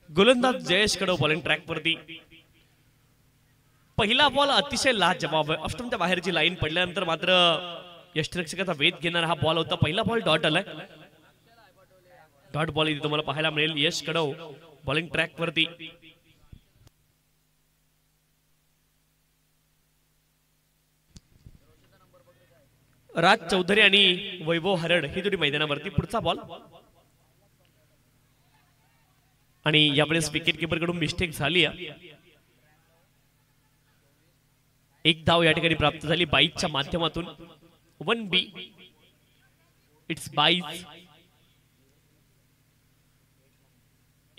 गोलंदाज Jayesh कडव bowling track वरती। पहिला बॉल अतिशय लाजवाब आहे, ऑफस्टंपच्या बाहेरची लाईन पडल्यानंतर मात्र यष्टिरक्षकाचा वेध घेणारा हा बॉल होता। पहिला बॉल डॉट आलाय, डॉट बॉल इथे तुम्हाला पाहायला मिळेल। यश कडव बॉलिंग ट्रॅक वरती। राज चौधरी आणि वैभव हरड ही जोडी मैदानावरती। पुढचा बॉल आणि यावेळेस विकेट कीपर कडून मिस्टेक झाली आहे। एक धाव या ठिकाणी प्राप्त झाली 22 च्या माध्यमातून। 1B it's 22।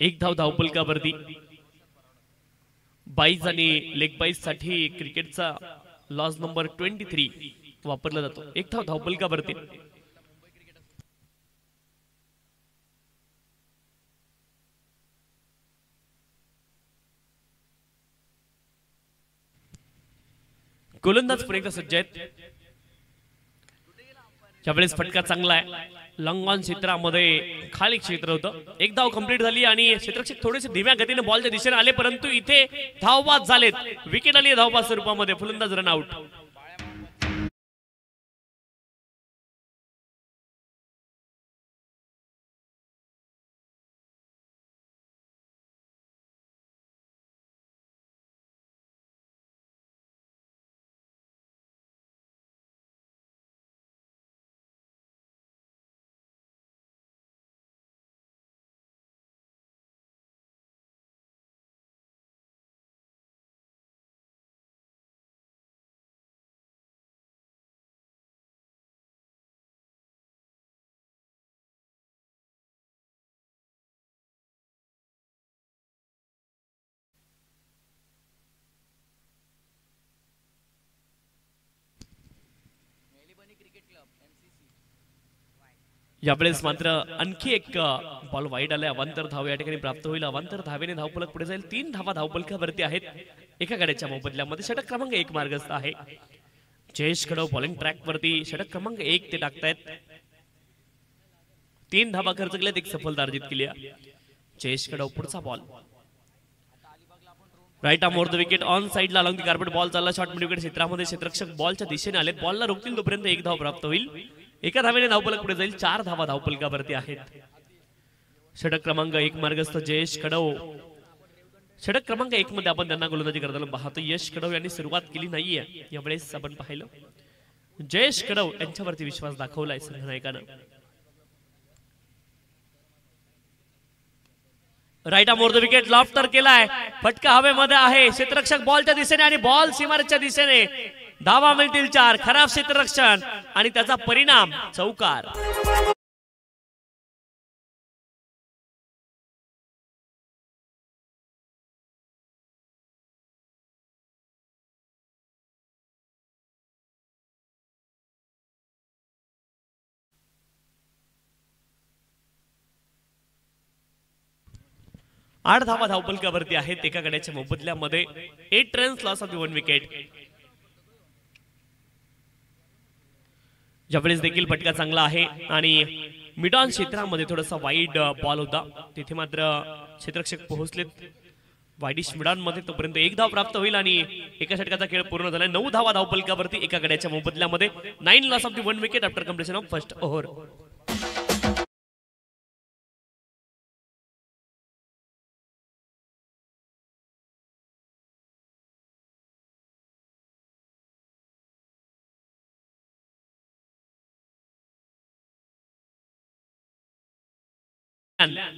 एक धाव धावफलकावरती। 22 आणि लेग बाईज साठी क्रिकेटचा लॉस नंबर 23 वापरला जातो। एक धाव धावफलकावरती। गोलंदाज पुढे एकदा सज्ज आहेत। यावेळेस फटका चांगला आहे, लॉंग ऑन क्षेत्रामध्ये खाली क्षेत्र होतं। एक धाव कंप्लीट झाली आणि क्षेत्ररक्षक थोडेसे धीम्या गतीने बॉलच्या दिशेने आले, परंतु इथे धावबाद झालेत। विकेट आली धावबाद स्वरूपामध्ये, फलंदाज रन आउट। यावेळेस मात्र आणखी एक बॉल वाईड आलाय। अवांतर धाव या ठिकाणी प्राप्त होईल। अवांतर धावेने धावफलक पुढे जाईल। 3 धावा धावफलकावरती आहेत एका गड्याच्या मोबदल्यामध्ये। षटक क्रमांक 1 मार्गस्थ आहे। जयेश कडव बॉलिंग ट्रॅक वरती। षटक क्रमांक 1 ते टाकतायत। 3 धावा खर्च केल्यात, एक सफलता अर्जित केली आहे। जयेश कडव पुढचा ball right arm over the wicket on साइडला अलॉंग द कार्पेट बॉल चालला शॉर्ट मिड विकेट क्षेत्रामध्ये। क्षेत्ररक्षक बॉलच्या दिशेने आले, बॉलला रोखतील तोपर्यंत एक धाव प्राप्त होईल। एका धावेने धावफलक पुढे जाईल। 4 धावा धावफलकावरती आहेत। षटक क्रमांक 1 मार्गस्थ जयेश कडव। षटक क्रमांक 1 मध्ये आपण त्यांना गोलंदाजी करताना पाहतो। यश कडव यांनी सुरुवात केली नाहीये, यावेळेस आपण पाहिलं जयेश कडव यांच्यावरती विश्वास दाखवलाय संघनायकानं। Right arm over the wicket लॉफ्टर केलाय, फटका हवेमध्ये आहे। क्षेत्ररक्षक बॉलच्या दिशेने आणि बॉल सीमारेषेच्या दिशेने। धावा मिळतील 4। खराब क्षेत्ररक्षण आणि त्याचा परिणाम चौकार। आठ धावा धावफलकावरती आहेत एका गड्याच्या मोबदल्यामध्ये। 8 रन्स लॉस ऑफ 1 विकेट। यावेळेस देखील फटका चांगला आहे आणि मिड ऑन क्षेत्रामध्ये थोडासा वाईड बॉल होता, तिथे मात्र क्षेत्ररक्षक पोहोचलेत वाईडिश मिड ऑन मध्ये। तोपर्यंत एक धाव प्राप्त होईल आणि एका षटकाचा खेळ पूर्ण झाला। 9 धावा धावफलकावरती एका गड्याच्या मोबदल्यामध्ये। 9 loss of 1 wicket after completion of first over.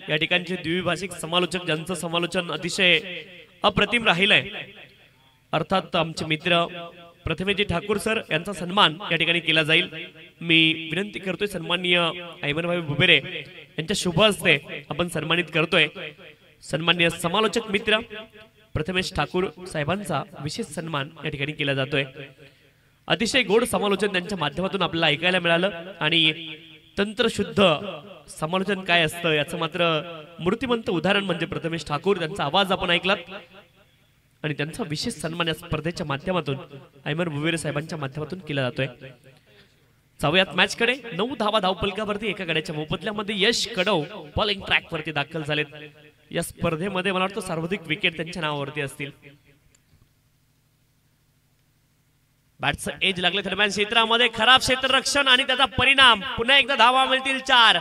या ठिकाणचे द्विभाषिक समालोचक ज्यांचं समालोचन अतिशय अप्रतिम राहिलंय, अर्थात आमचे मित्र प्रथमेजी ठाकूर सर यांचा सन्मान या ठिकाणी केला जाईल। मी विनंती करतोय सन्माननीय ऐमनभाई बुबेरे यांच्या शुभ हस्ते आपण सन्मानित करतोय। सन्माननीय समालोचक मित्र प्रथमेश ठाकूर साहेबांचा विशेष सन्मान या ठिकाणी केला जातोय। अतिशय गोड समालोचन त्यांच्या माध्यमातून आपल्याला ऐकायला मिळालं आणि तंत्रशुद्ध समालोचन काय असतं याचं मात्र मूर्तिमंत उदाहरण म्हणजे प्रथमेश ठाकूर। त्यांचा आवाज आपण ऐकलात आणि त्यांचा विशेष सन्मान या स्पर्धेच्या माध्यमातून ऐमन बुबेरे साहेबांच्या माध्यमातून केला जातोय। जाऊयात मॅच कडे। 9 धावा धावफलकावरती एका गड्याच्या मोबदल्यामध्ये यश कडव बॉलिंग ट्रॅक वरती दाखल झालेत। या स्पर्धेमध्ये मला वाटतं सर्वाधिक विकेट त्यांच्या नावावरती असतील. बॅटचं एज लागले दरम्यान क्षेत्रामध्ये खराब क्षेत्ररक्षण आणि त्याचा परिणाम पुन्हा एकदा धावा मिळतील 4.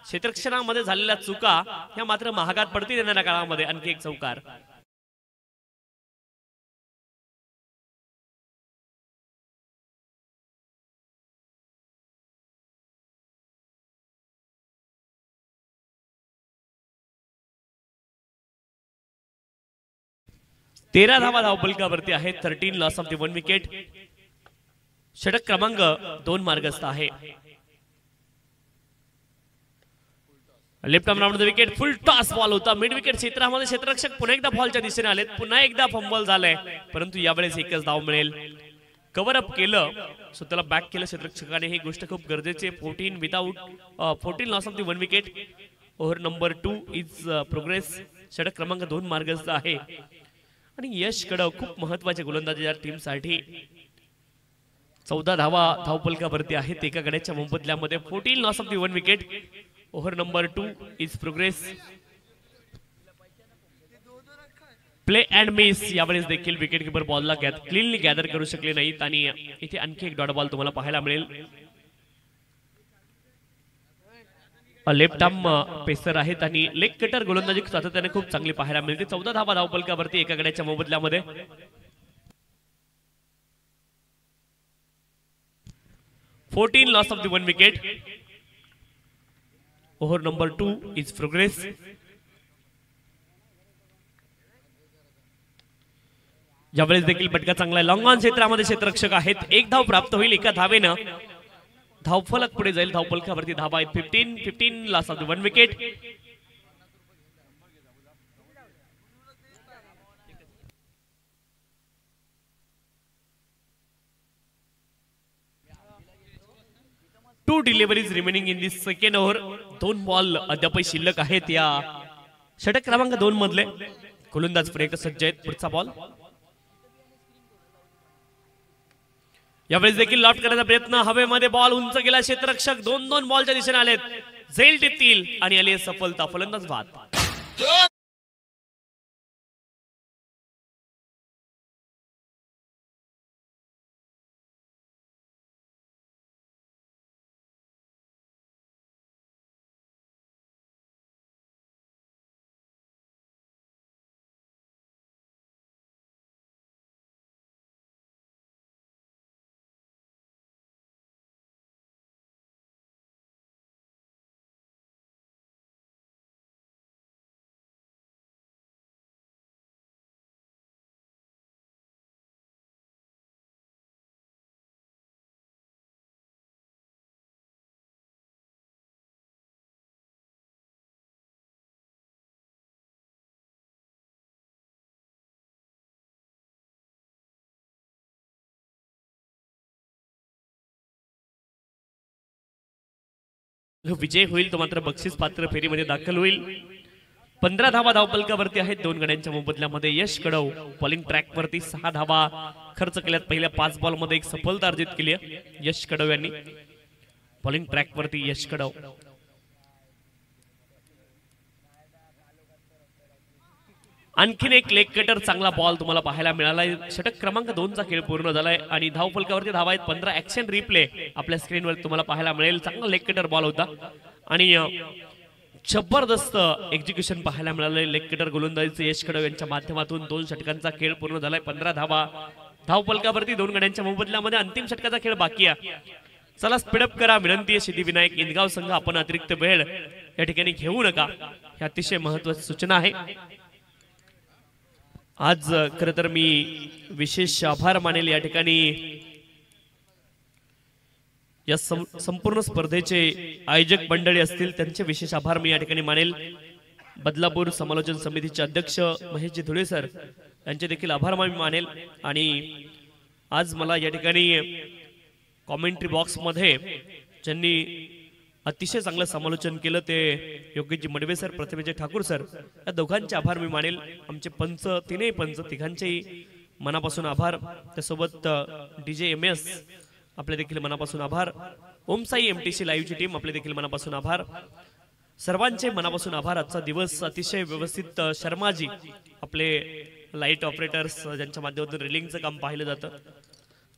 क्षेत्ररक्षणामध्ये झालेल्या चुका ह्या मात्र महागात पडतील येणाऱ्या काळामध्ये. आणखी एक चौकार. तेरा धावा धावफलकावरती आहेत. 13 लॉस ऑफ द 1 विकेट. षटक क्रमांक 2 मार्गस्थ आहे. Left arm round the wicket. Full toss ball होता मिड विकेट क्षेत्रामध्ये. क्षेत्ररक्षक पुन्हा एकदा बॉलच्या दिशेने आलेत. पुन्हा एकदा फंबल झालंय परंतु यावेळेस एकच धाव मिळेल. कव्हर अप केलं स्वतःला बॅक केलं क्षेत्ररक्षकाने. ही गोष्ट खूप गरजेची आहे. 14 loss of the 1 wicket. Over number 2 is progress. षटक क्रमांक 2 मार्गस्थ आहे आणि यश कडव खूप महत्वाचे गोलंदाज या टीमसाठी. 14 धावा धावफलकावरती आहेत एका गड्याच्या मोबदल्यामध्ये. 14 loss of the 1 wicket. Over number 2 is progress. Play and miss. यावेळेस देखील विकेट किपर बॉलला क्लीनली गॅदर करू शकले नाहीत आणि इथे आणखी एक डॉट बॉल तुम्हाला पाहायला मिळेल. लेफ्ट आर्म पेसर आहेत आणि लेग कटर गोलंदाजी सातत्याने खूप चांगली पाहायला मिळते. 14 धावा धावफलकावरती एका गड्याच्या मोबदल्यामध्ये. 14 loss of the 1 wicket. Over number 2 is progress. यावेळेस देखील फटका चांगला आहे. लॉंग ऑन क्षेत्रामध्ये क्षेत्ररक्षक आहेत. एक धाव प्राप्त होईल एका धावेनं. धावफलक पुढे जाईल. धावफलकावरती धावा आहेत 15 loss of the 1 wicket. Two deliveries remaining in this second over. 2 ball अद्यापही शिल्लक आहेत या षटक क्रमांक 2 मधले. गोलंदाज पुढे एकदा सज्ज आहेत. पुढचा बॉल. यावेळेस देखील लॉफ्ट करण्याचा प्रयत्न. हवेमध्ये बॉल उंच गेला. क्षेत्ररक्षक 2 बॉलच्या दिशेने आलेत. झेल टिपतील आणि आली सफलता. फलंदाज बाद. विजय होईल तो मात्र बक्षीस पात्र फेरीमध्ये दाखल होईल. 15 धावा धावफलकावरती आहेत 2 गड्यांच्या मोबदल्यामध्ये. यश कडव बॉलिंग ट्रॅक वरती 6 धावा खर्च केल्यात. पहिल्या 5 बॉल मध्ये एक सफलता अर्जित केली आहे यश कडव यांनी. बॉलिंग ट्रॅक वरती यश कडव. आणखीन एक लेग कटर चांगला बॉल तुम्हाला पाहायला मिळालाय. षटक क्रमांक 2 चा खेळ पूर्ण झालाय आणि धावफलकावरती धावा आहेत 15. ऍक्शन रिप्ले आपल्या स्क्रीनवर तुम्हाला पाहायला मिळेल. चांगला लेग कटर बॉल होता आणि जबरदस्त एक्झिक्युशन पाहायला मिळालंय लेग कटर गोलंदाजीचे यश कडव यांच्या माध्यमातून. 2 षटकांचा खेळ पूर्ण झालाय. 15 धावा धावफलकावरती 2 गड्यांच्या मोबदल्यामध्ये. अंतिम षटकाचा खेळ बाकी आहे. चला स्पीडअप करा. विनंती आहे सिद्धिविनायक इंदगाव संघ आपण अतिरिक्त वेळ या ठिकाणी घेऊ नका. ही अतिशय महत्त्वाची सूचना आहे. आज खरं तर मी विशेष आभार मानेल या ठिकाणी या संपूर्ण स्पर्धेचे आयोजक मंडळी असतील त्यांचे विशेष आभार मी या ठिकाणी मानेल. बदलापूर समालोचन समितीचे अध्यक्ष महेशजी धुळे सर यांचे देखील आभार मी मानेल. आणि आज मला या ठिकाणी कॉमेंट्री बॉक्स मध्ये ज्यांनी अतिशय चांगलं समालोचन केलं ते योगेशजी मडवे सर, प्रतिमेजी ठाकूर सर, या दोघांचे आभार मी मानेल. आमचे पंच, तीनही पंच, तिघांचेही मनापासून आभार. त्यासोबत DJ MS आपले देखील मनापासून आभार. ओम साई MTC लाईव्हची टीम आपले देखील मनापासून आभार. सर्वांचे मनापासून आभार. आजचा दिवस अतिशय व्यवस्थित शर्माजी आपले लाईट ऑपरेटर्स ज्यांच्या माध्यमातून रेलिंगचं काम पाहिलं जातं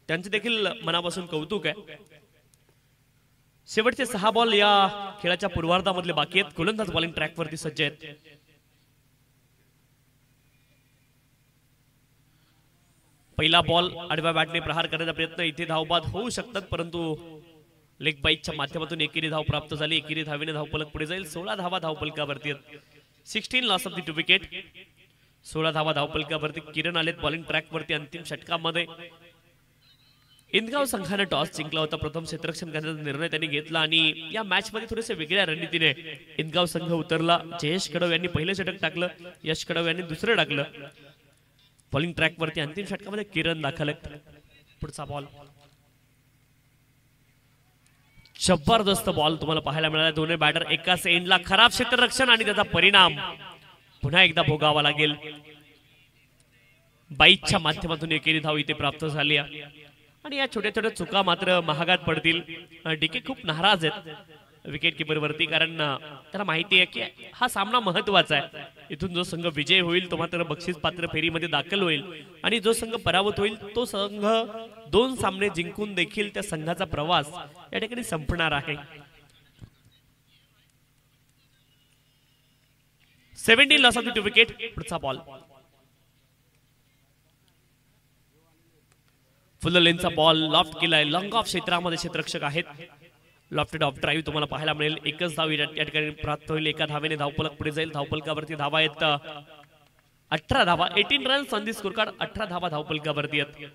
त्यांचे देखील मनापासून कौतुक आहे. शेवटचे 6 बॉल या खेळाच्या पूर्वार्धामधले बाकी आहेत. गोलंदाज बॉलिंग ट्रॅकवरती सज्ज आहेत. पहिला बॉल आडव्या बॅटने प्रहार करण्याचा प्रयत्न, इथे धावबाद होऊ शकतात परंतु लेग बाईकच्या माध्यमातून एकेरी धाव प्राप्त झाली. एकेरी धावेने धावफलक पुढे जाईल. 16 धावा धावफलकावरती आहेत. 16 लॉस ऑफ द 2 विकेट. 16 धावा धावफलकावरती. किरण आलेत बॉलिंग ट्रॅकवरती अंतिम षटकामध्ये. इंदगाव संघाने टॉस जिंकला होता. प्रथम क्षेत्ररक्षण करण्याचा निर्णय त्यांनी घेतला आणि या मॅच मध्ये थोडेसे वेगळ्या रणनीतीने इंदगाव संघ उतरला. जयेश कडव यांनी पहिले षटक टाकलं, यश कडव यांनी दुसरं टाकलं. बॉलिंग ट्रॅकवरती अंतिम षटकामध्ये किरण दाखल आहे. पुढचा बॉल जबरदस्त बॉल तुम्हाला पाहायला मिळाला. दोन्ही बॅटर एकाच एंडला. खराब क्षेत्ररक्षण आणि त्याचा परिणाम पुन्हा एकदा भोगावा लागेल. बाईकच्या माध्यमातून एकेरी धाव इथे प्राप्त झाली आणि या छोट्या छोट्या चुका मात्र महागात पडतील. डीके खूप नाराज आहेत विकेट किपर वरती, कारण त्याला माहिती आहे की हा सामना महत्वाचा आहे. इथून जो संघ विजय होईल तो मात्र बक्षीस पात्र फेरीमध्ये दाखल होईल आणि जो संघ पराभूत होईल तो संघ 2 सामने जिंकून देखील त्या संघाचा प्रवास या ठिकाणी संपणार आहे. 17 लॉस ऑफ द 2 विकेट. पुढचा बॉल फुल लेनचा बॉल लॉफ्ट केलाय. लॉंग ऑफ क्षेत्रामध्ये क्षेत्ररक्षक आहेत. लॉफ्टेड ऑफ ड्राईव्ह तुम्हाला पाहायला मिळेल. एकच धाव या ठिकाणी प्राप्त होईल. एका धावेने धावफलक पुढे जाईल. धावफलकावरती धावा आहेत 18 धावा. 18 runs on the score card. 18 धावा धावफलकावरती आहेत.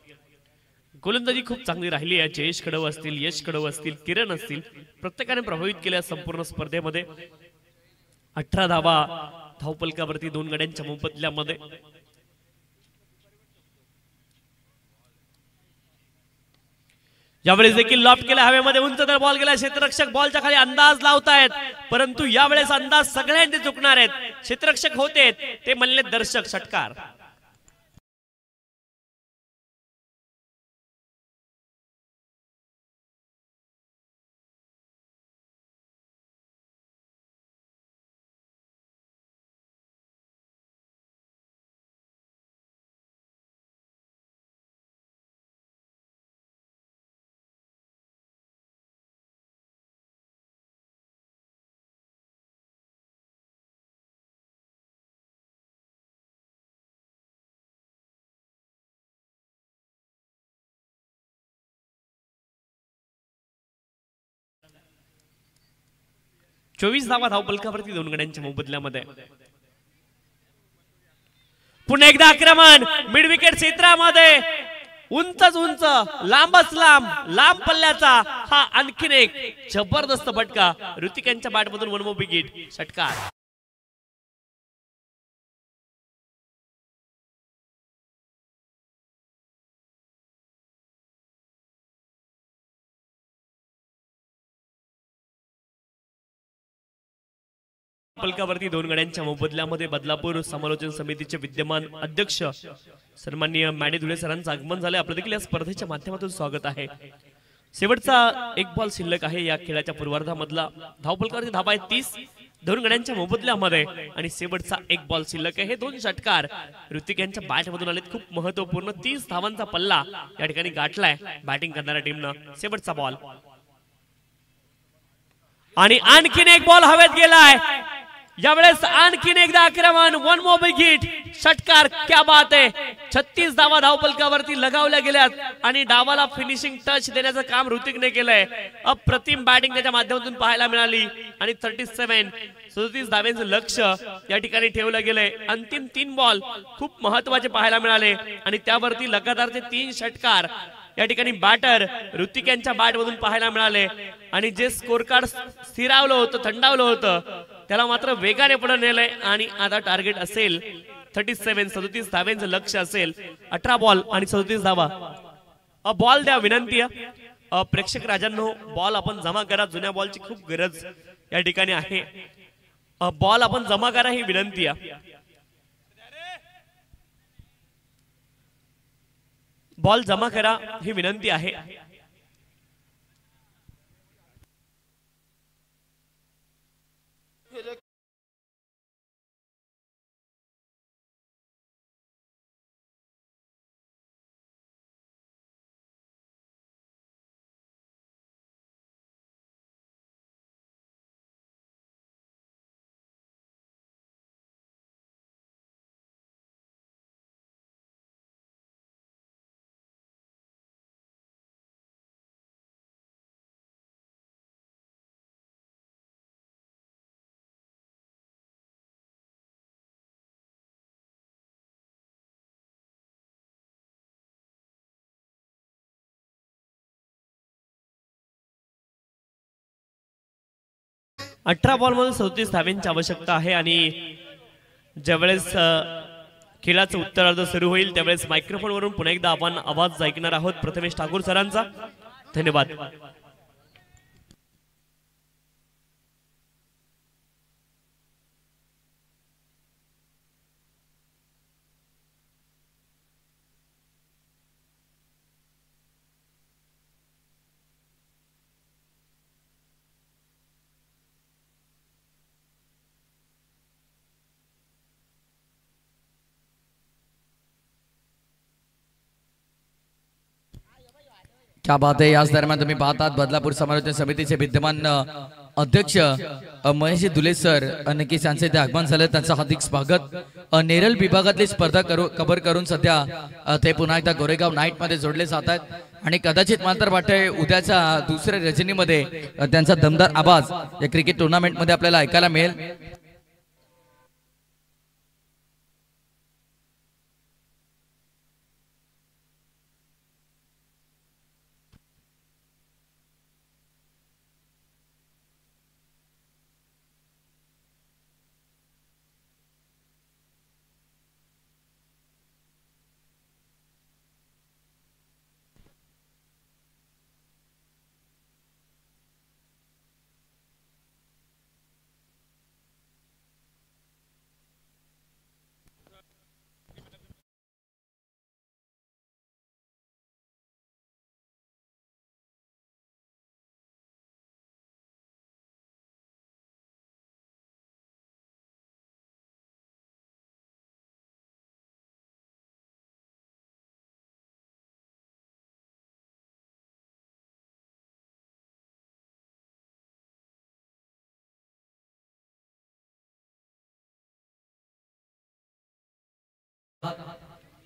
गोलंदाजी खूप चांगली राहिली आहे. जयेश कडव असतील, यश कडव असतील, किरण असतील, प्रत्येकाने प्रभावित केल्या संपूर्ण स्पर्धेमध्ये. 18 धावा धावफलकावरती 2 गड्यांच्या मोबदल्यामध्ये. यावेळेस देखील लॉफ्ट केला हवेमध्ये. उंच तर बॉल गेला. क्षेत्ररक्षक बॉलच्या खाली अंदाज लावतायत परंतु यावेळेस अंदाज सगळ्यांचे चुकणार आहेत. क्षेत्ररक्षक होते ते म्हणले दर्शक. षटकार. चोवीस धावा धावफलकावरती 2 गड्यांच्या मोबदल्यामध्ये. पुन्हा एकदा आक्रमण मिड विकेट क्षेत्रामध्ये. उंचच उंच, लांबच लांब, लांब पल्ल्याचा हा आणखीन एक जबरदस्त फटका. ऋतिक यांच्या बॅटमधून 1 मोर विकेट. षटकार. फलकावरती 2 गड्यांच्या मोबदल्यामध्ये बदलापूर समालोचन समितीचे विद्यमान अध्यक्ष सन्माननीय मॅडे धुळे सरांचं आगमन झाले. आपलं देखील या स्पर्धेच्या माध्यमातून स्वागत आहे. शेवटचा 1 बॉल शिल्लक आहे या खेळाच्या पूर्वार्धामधला. धावफलकावरती धावा आहेत 30 2 गड्यांच्या मोबदल्यामध्ये आणि शेवटचा 1 बॉल शिल्लक आहे. हे 2 षटकार ऋतिक यांच्या बॅटमधून आलेत. खूप महत्वपूर्ण 30 धावांचा पल्ला या ठिकाणी गाठलाय बॅटिंग करणाऱ्या टीमनं. शेवटचा बॉल आणि आणखीन 1 बॉल हवेत गेलाय. यावेळेस आणखीन एकदा आक्रमण. 1 मोर विकेट. षटकार. क्या बात आहे. 36 धावा धावफलकावरती लगावल्या गेल्यात आणि डावाला फिनिशिंग टच देण्याचं काम ऋतिकने केलंय. अप्रतिम बॅटिंग त्याच्या माध्यमातून पाहायला मिळाली आणि 37 धाव्यांचं लक्ष या ठिकाणी ठेवलं गेलंय. अंतिम 3 बॉल खूप महत्वाचे पाहायला मिळाले आणि त्यावरती लगातारचे 3 षटकार या ठिकाणी बॅटर ऋतिक यांच्या बॅटमधून पाहायला मिळाले आणि जे स्कोर कार्ड स्थिरावलं होतं, थंडावलं होतं, त्याला मात्र वेगाने पुढे नेलंय आणि आता टार्गेट असेल 37 धाव्यांचं लक्ष असेल. 18 बॉल आणि 37 धावा. बॉल द्या विनंती आहे. प्रेक्षक राजांनो, बॉल आपण जमा करा. जुन्या बॉलची खूप गरज या ठिकाणी आहे. बॉल आपण जमा करा ही विनंती आहे. बॉल जमा करा ही विनंती आहे. 18 बॉलमध्ये 37 धावांची आवश्यकता आहे आणि ज्यावेळेस खेळाचं उत्तरार्ध सुरू होईल त्यावेळेस मायक्रोफोनवरून पुन्हा एकदा आपण आवाज ऐकणार आहोत प्रथमेश ठाकूर सरांचा. धन्यवाद. क्या बात आहे. याच दरम्यान तुम्ही पाहतात बदलापूर समालोचन समितीचे विद्यमान अध्यक्ष महेश दुले सर नक्कीच यांचे ते आगमन झालं. त्यांचं हार्दिक स्वागत. नेरळ विभागातली स्पर्धा कव्हर करून सध्या ते पुन्हा एकदा गोरेगाव नाईट मध्ये जोडले जात आहेत आणि कदाचित मला तर वाटतंय उद्याच्या दुसऱ्या रजनीमध्ये त्यांचा दमदार आवाज या क्रिकेट टुर्नामेंट मध्ये आपल्याला ऐकायला मिळेल.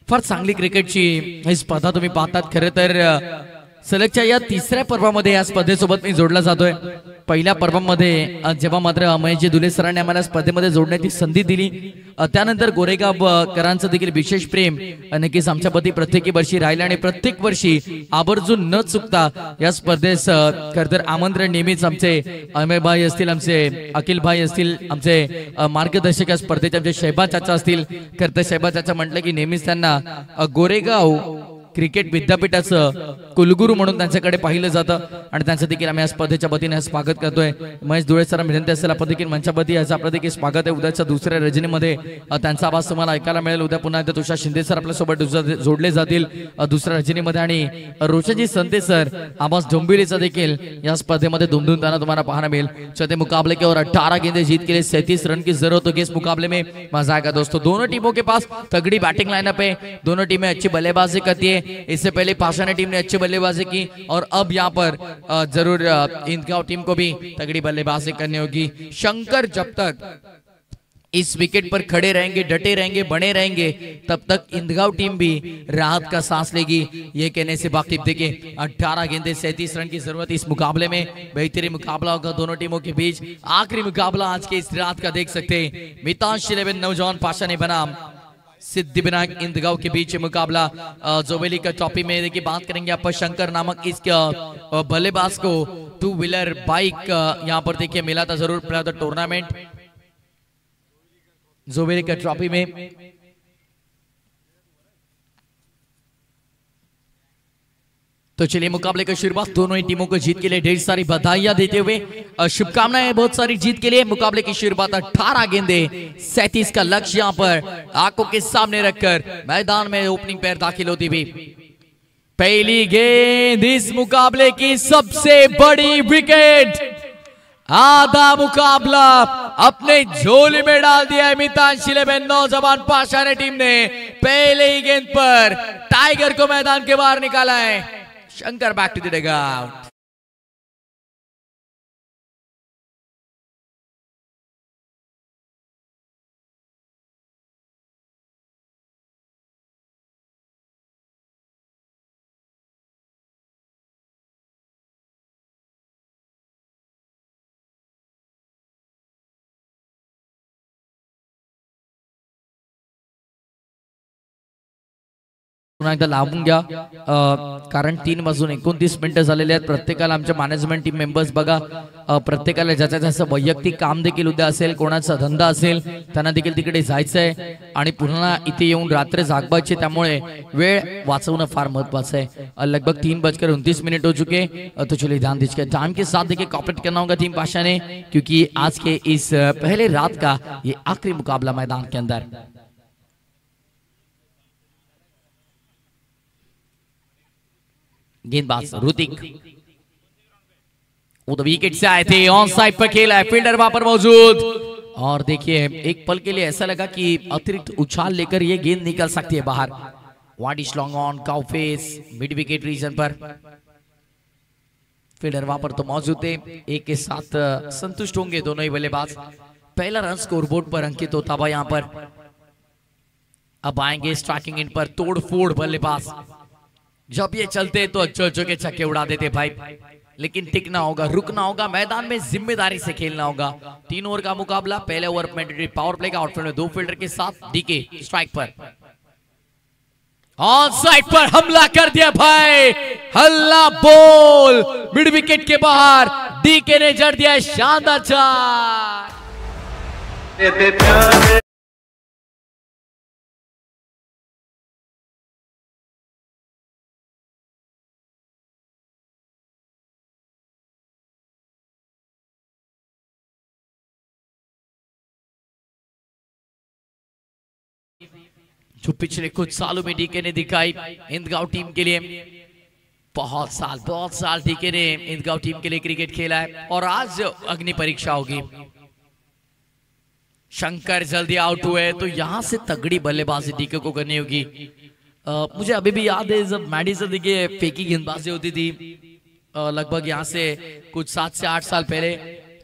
फार चांगली क्रिकेटची ही स्पर्धा तुम्ही पाहतात. खरं तर सलगच्या या तिसऱ्या पर्वामध्ये या स्पर्धेसोबत मी जोडला जातोय. पहिल्या पर्वामध्ये जेव्हा मात्र महेशजी दुले सरांनी आम्हाला स्पर्धेमध्ये जोडण्याची संधी दिली त्यानंतर गोरेगावकरांचं देखील विशेष प्रेम नक्कीच आमच्याप्रती प्रत्येक वर्षी राहिलं आणि प्रत्येक वर्षी आवर्जून न चुकता या स्पर्धेस खरं तर आमंत्रण नेहमीच आमचे अमेर भाई असतील, आमचे अखिल भाई असतील, आमचे मार्गदर्शक या स्पर्धेचे आमचे शहबाज चाचा असतील. खरं तर शहबाज चाचा म्हटलं की नेहमीच त्यांना गोरेगाव क्रिकेट विद्यापीठाचं कुलगुरू म्हणून त्यांच्याकडे पाहिलं जातं आणि त्यांचं देखील आम्ही या स्पर्धेच्या वतीने स्वागत करतोय. महेश दुले सर विनंती असेल आपण देखील मंचापती याचं आपलं देखील स्वागत आहे. उद्याच्या दुसऱ्या रजनीमध्ये त्यांचा आवाज तुम्हाला ऐकायला मिळेल. उद्या पुन्हा एकदा तुषार शिंदे सर आपल्यासोबत जोडले जातील दुसऱ्या रजनीमध्ये आणि रोशनजी संते सर आवाज डोंबिवलीचा देखील या स्पर्धेमध्ये दुमदुमताना तुम्हाला पाहायला मिळेल. चौथे मुकाबले के और 18 गेंदे जीत के लिए 37 रन की जरूरत होगी इस मुकाबले में. मजा आएगा दोस्तों. दोनों टीमों के पास तगड़ी बैटिंग लाइनअप है. दोनों टीमें अच्छी बल्लेबाजी करती है. इससे पहले पाषाण टीम ने अच्छी बल्लेबाजी की और अब यहाँ पर जरूर इंदगांव टीम को भी तगड़ी बल्लेबाजी करनी होगी. शंकर जब तक इस विकेट पर खड़े रहेंगे, डटे रहेंगे, बने रहेंगे, तब तक इंदगांव टीम भी राहत का सांस लेगी. ये कहने से बाकी देखिए 18 गेंदे 37 रन की जरूरत इस मुकाबले में. बेहतरीन मुकाबला होगा दोनों टीमों के बीच. आखिरी मुकाबला आज के इस रात का देख सकते हैं. मितांश 11 नौजवान पाषाणी बनाम सिद्धिविनायक इंदगांव के बीच मुकाबला जोबेली का ट्रॉफी में देखिए बात करेंगे आप शंकर नामक इस बल्लेबाज को 2 व्हीलर बाइक यहाँ पर देखिए मिला था जरूर प्लेयर ऑफ द टूर्नामेंट जोबेली का ट्रॉफी में. तो चलिए मुकाबले की शुरुआत दोनों ही टीमों को जीत के लिए ढेर सारी बधाइयां देते हुए शुभकामनाएं बहुत सारी जीत के लिए. मुकाबले की शुरुआत 18 गेंदे 37 का लक्ष्य यहां पर आंखों के सामने रखकर मैदान में ओपनिंग पैर दाखिल होती हुई. पहली गेंद इस मुकाबले की सबसे बड़ी विकेट. आधा मुकाबला अपने झोली में डाल दिया है मितांश 11 नौजवान पाषाण टीम ने. पहले ही गेंद पर टाइगर को मैदान के बाहर निकाला है. Shankar back to the dugout. पुन्हा एकदा लावून घ्या, कारण 3 वाजून 29 मिनिटं झालेले आहेत. प्रत्येकाला आमच्या मॅनेजमेंट टीम मेंबर्स बघा, प्रत्येकाला ज्याचं ज्याचं वैयक्तिक काम देखील उद्या असेल, कोणाचा धंदा असेल त्यांना देखील तिकडे जायचंय आणि पुन्हा इथे येऊन रात्र जागवायचे, त्यामुळे वेळ वाचवणं फार महत्वाचं है. लगभग 3:29 हो चुके, तो चलिए ध्यान दीजिए टाइम के साथ देखिए कॉपरेट करना होगा टीम पाशा ने, क्योंकि आज के इस पहले रात का ये आखिरी मुकाबला मैदान के अंदर. गेंदबाज ऋतिक वो तो विकेट से आए थे, ऑन साइड पर खेला है, फील्डर वहां पर मौजूद. और देखिए एक पल के लिए ऐसा लगा कि अतिरिक्त उछाल लेकर ये गेंद निकल सकती है बाहर. Wide is long on cow face mid wicket region पर, फील्डर वहां पर तो मौजूद थे. एक के साथ संतुष्ट होंगे दोनों ही बल्लेबाज. पहला रन स्कोरबोर्ड पर अंकित होता हुआ यहां पर. अब आएंगे स्ट्राइकिंग इन पर तोड़ फोड़ बल्लेबाज. जब ये चलते तो अच्छे के छक्के उड़ा देते भाई, लेकिन टिकना होगा, रुकना होगा, मैदान में जिम्मेदारी से खेलना होगा. 3 ओवर का मुकाबला, पहले ओवर मैंडेटरी पावर प्ले का, आउटफील्ड में 2 फील्डर के साथ डीके स्ट्राइक पर. ऑन साइड पर हमला कर दिया भाई, हल्ला बोल मिड विकेट के बाहर, डीके ने जड़ दिया शानदार चार. जो पिछले कुछ सालों में डीके ने दिखाई इंदगांव टीम के लिए, बहुत साल डीके ने इंदगांव टीम के लिए क्रिकेट खेला है. और आज अग्नि परीक्षा होगी. शंकर जल्दी आउट हुए तो यहां से तगड़ी बल्लेबाजी डीके को करनी होगी. मुझे अभी भी याद है जब मैडी से देखिए फेंकी गेंदबाजी होती थी, लगभग यहां से कुछ 7 से 8 साल पहले,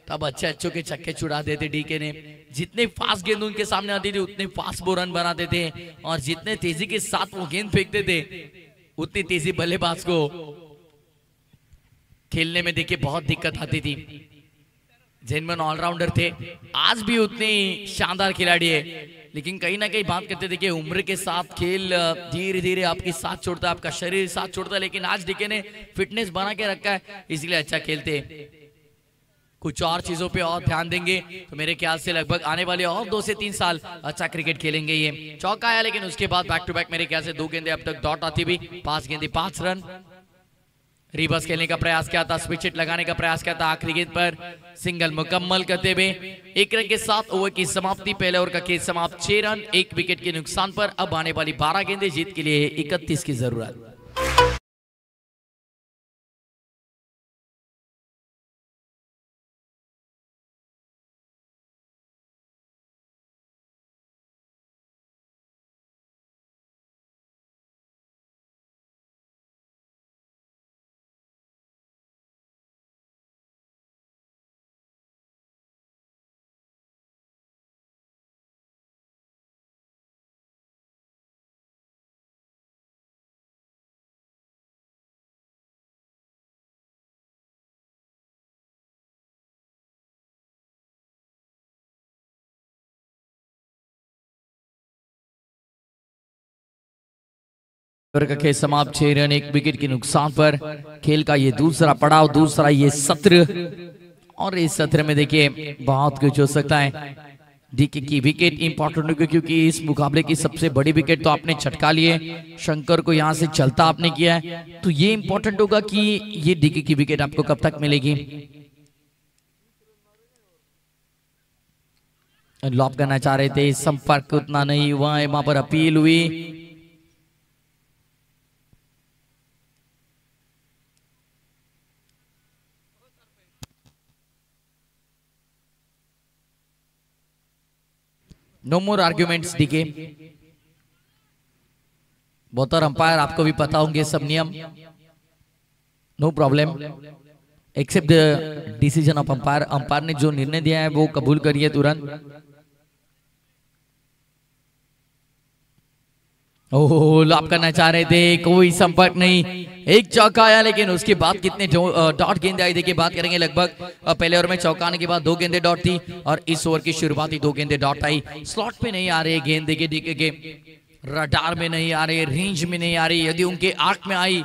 तब अच्छे के छक्के छुड़ा देते डीके ने. जितने फास्ट गेंद उनके सामने आती थी उतने फास्ट वो रन बनाते थे, और जितने तेजी के साथ वो गेंद फेंकते थे उतनी तेजी बल्लेबाज को खेलने में देखिए बहुत दिक्कत आती थी. जेनमन ऑलराउंडर थे, आज भी उतने शानदार खिलाड़ी है, लेकिन कहीं ना कहीं बात करते देखिए उम्र के साथ खेल धीरे धीरे आपकी साथ छोड़ता है, आपका शरीर साथ छोड़ता है. लेकिन आज डीके ने फिटनेस बना के रखा है, इसलिए अच्छा खेलते. कुछ और चीजों पे और ध्यान देंगे तो मेरे ख्याल से लगभग आने वाले और 2 से 3 साल अच्छा क्रिकेट खेलेंगे. ये चौका आया, लेकिन उसके बाद बैक टू बैक मेरे ख्याल से 2 गेंदे अब तक डॉट आती भी, 5 गेंदे 5 रन. रिवर्स खेलने का प्रयास किया था, स्विच हिट लगाने का प्रयास किया था, आखिरी गेंद पर सिंगल मुकम्मल करते हुए 1 रन के साथ ओवर की समाप्ति. पहले ओवर का खेल समाप्त, 6 रन 1 विकेट के नुकसान पर. अब आने वाली 12 गेंदे जीत के लिए 31 की जरूरत. का खेल समाप्त, 6 रन 1 विकेट के नुकसान पर. खेल का ये दूसरा पड़ाव, दूसरा ये सत्र, और इस सत्र में देखिए बहुत कुछ हो सकता है. डीके की विकेट इंपॉर्टेंट होगी, क्योंकि इस मुकाबले की सबसे बड़ी विकेट तो आपने छटका लिए, शंकर को यहां से चलता आपने किया है, तो ये इंपॉर्टेंट होगा कि ये डीके की विकेट आपको कब तक मिलेगी. लॉप करना चाह रहे थे, संपर्क उतना नहीं हुआ है, वहां पर अपील हुई. No more arguments DK. बतौर अंपायर आपको भी पता होंगे सब नियम. No problem, except the decision of umpire. Umpire ने जो निर्णय दिया है वो कबूल करिए तुरंत. ओह, लॉप करना चाह रहे थे, कोई संपर्क नहीं. एक चौका आया, लेकिन उसके बाद कितने डॉट गेंदे आई देखिए बात करेंगे. लगभग पहले ओवर में चौका आने के बाद 2 गेंदे डॉट थी, और इस ओवर की शुरुआती 2 गेंदे डॉट आई. स्लॉट पे नहीं आ रहे गेंद देखिए डीके के. रडार में नहीं आ रही, रेंज में नहीं आ रही। यदि उनके आंख में आई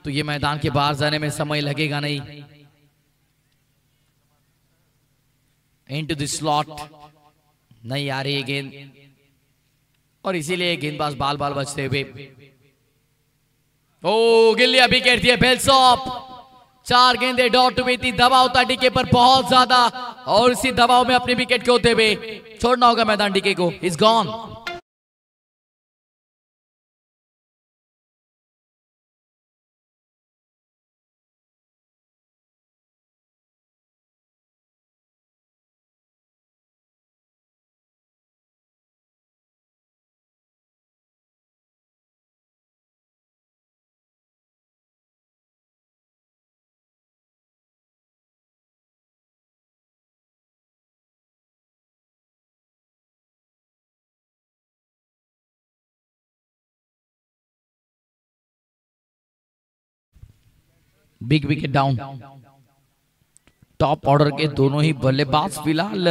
तो ये मैदान के बाहर जाने में समय लगेगा नहीं। इनटू द स्लॉट नहीं आ रही है गेंद, और इसीलिए गेंदबाज बाल बाल बचते हुए। ओ गिल्ली विकेट दिए बेल्सॉप। 4 गेंदे डॉट हुई थी, दबाव था डीके पर बहुत ज्यादा, और इसी दबाव में अपनी विकेट को होते हुए छोड़ना होगा मैदान डीके को। Is gone. Big wicket down. Top order के दोनों ही बल्लेबाज फिलहाल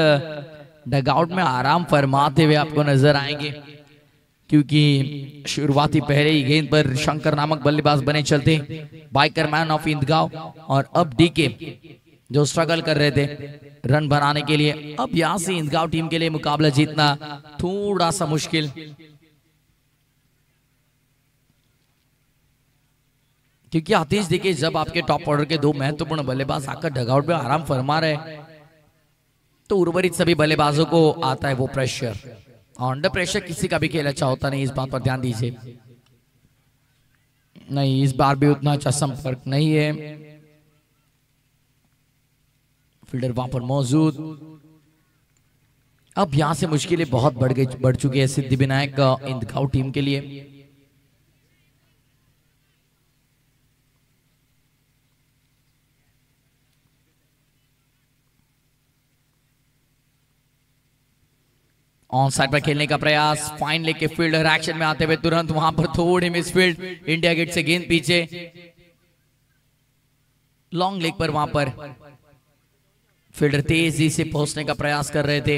डगआउट में आराम फरमाते हुए आपको नजर आएंगे, क्योंकि शुरुआती पहले ही गेंद पर शंकर नामक बल्लेबाज बने चलते बाइकर मैन ऑफ इंदगांव, और अब डीके जो स्ट्रगल कर रहे थे रन बनाने के लिए। अब यहां से इंदगांव टीम के लिए मुकाबला जीतना थोड़ा सा मुश्किल, क्योंकि आतिश देखिए जब आपके टॉप ऑर्डर के 2 महत्वपूर्ण बल्लेबाज आकर डगआउट में आराम फरमा रहे तो उर्वरित सभी बल्लेबाजों को आता है वो प्रेशर, और अंडर प्रेशर किसी का भी खेल अच्छा होता नहीं। इस बात पर ध्यान दीजिए। नहीं, इस बार भी उतना अच्छा संपर्क नहीं है। फील्डर वहां पर मौजूद। अब यहां से मुश्किलें बहुत बढ़ चुकी है सिद्धिविनायक इंदगांव टीम के लिए। ऑन साइड पर खेलने का प्रयास, फाइन लेके फील्डर एक्शन में आते हुए तुरंत वहां पर थोड़ी मिसफील्ड, इंडिया गेट से गेंद पीछे, लॉन्ग लेग पर वहां पर फील्डर तेजी से पहुंचने का प्रयास कर रहे थे।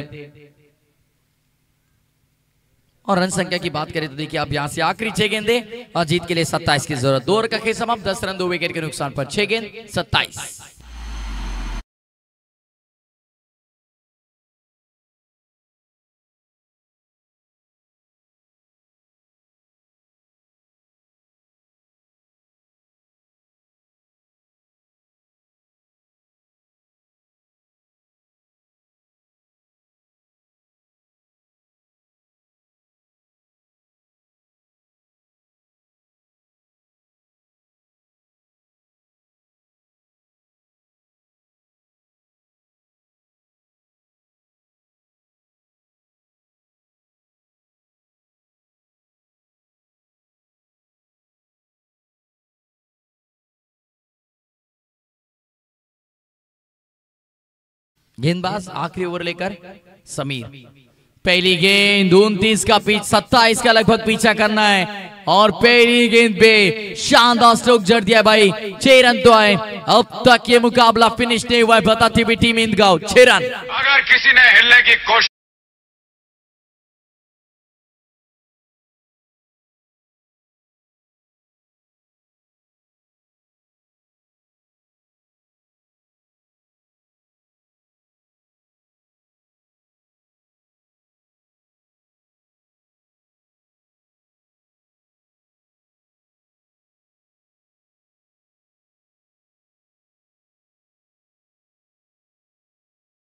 और रन संख्या की बात करें तो देखिए अब यहां से आखिरी 6 गेंदे और जीत के लिए 27 की जरूरत। 2 ओवर का खेल समाप्त, 10 रन 2 विकेट के नुकसान पर 6 गेंद 27। गेंदबाज आखिरी ओवर लेकर समीर। पहली गेंद 29 का पिच, 27 का लगभग पीछा करना है, और पहली गेंद पे शानदार स्ट्रोक जड़ दिया भाई। 6 रन तो आए। अब तक ये मुकाबला फिनिश नहीं हुआ है, बताती हुई टीम इंदगांव 6 रन। अगर किसी ने हिलने की कोशिश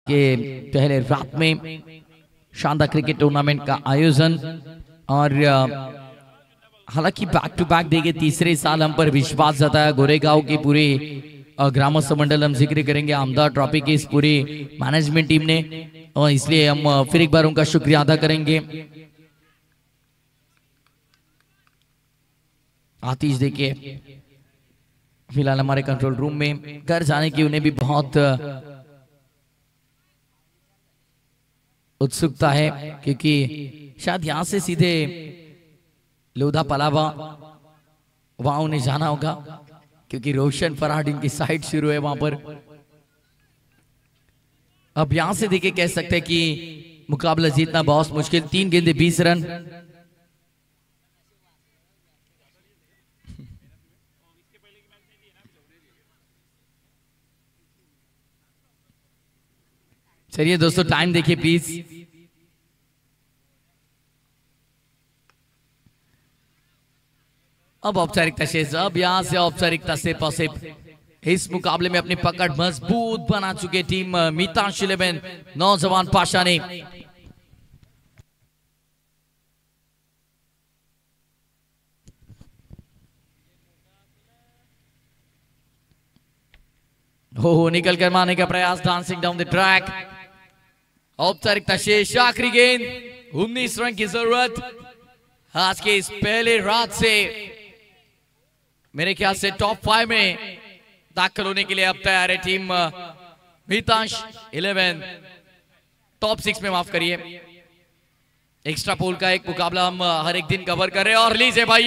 के पहले रात में शानदार क्रिकेट टूर्नामेंट का आयोजन, और हालांकि बैक टू बैक देखे तीसरे साल हम पर विश्वास जताया गोरेगांव की पूरी ग्रामस्थ मंडल, हम जिक्र करेंगे आमदार ट्रॉफी की इस पूरी मैनेजमेंट टीम ने, और इसलिए हम फिर एक बार उनका शुक्रिया अदा करेंगे। आतिश देखिए फिलहाल हमारे कंट्रोल रूम में, घर जाने की उन्हें भी बहुत उत्सुकता है, क्योंकि शायद यहां से सीधे लोधा पलावा वहां उन्हें जाना होगा, क्योंकि रोशन फरहाड इनकी साइड शुरू है वहां पर। अब यहां से देखिए कह सकते हैं कि मुकाबला जीतना बहुत मुश्किल। 3 गेंदे 20 रन, चलिए दोस्तों टाइम देखिए प्लीज। अब औपचारिकता शेष, अब यहां से औपचारिकता से पॉसिब। इस मुकाबले में अपनी पकड़ मजबूत बना चुके टीम मितांश 11 नौजवान पाशा ने। हो निकल कर मारने का प्रयास, डांसिंग डाउन द ट्रैक। औपचारिकता शेष, आखिरी गेंद, 19 रन की जरूरत आज के इस पहले रात से। मेरे ख्याल से टॉप 5 में दाखिल होने के लिए अब तैयार है टीम मितांश 11। टॉप 6 में माफ करिए। एक्स्ट्रा पोल का एक मुकाबला हम हर एक दिन कवर कर रहे हैं और लीजिए भाई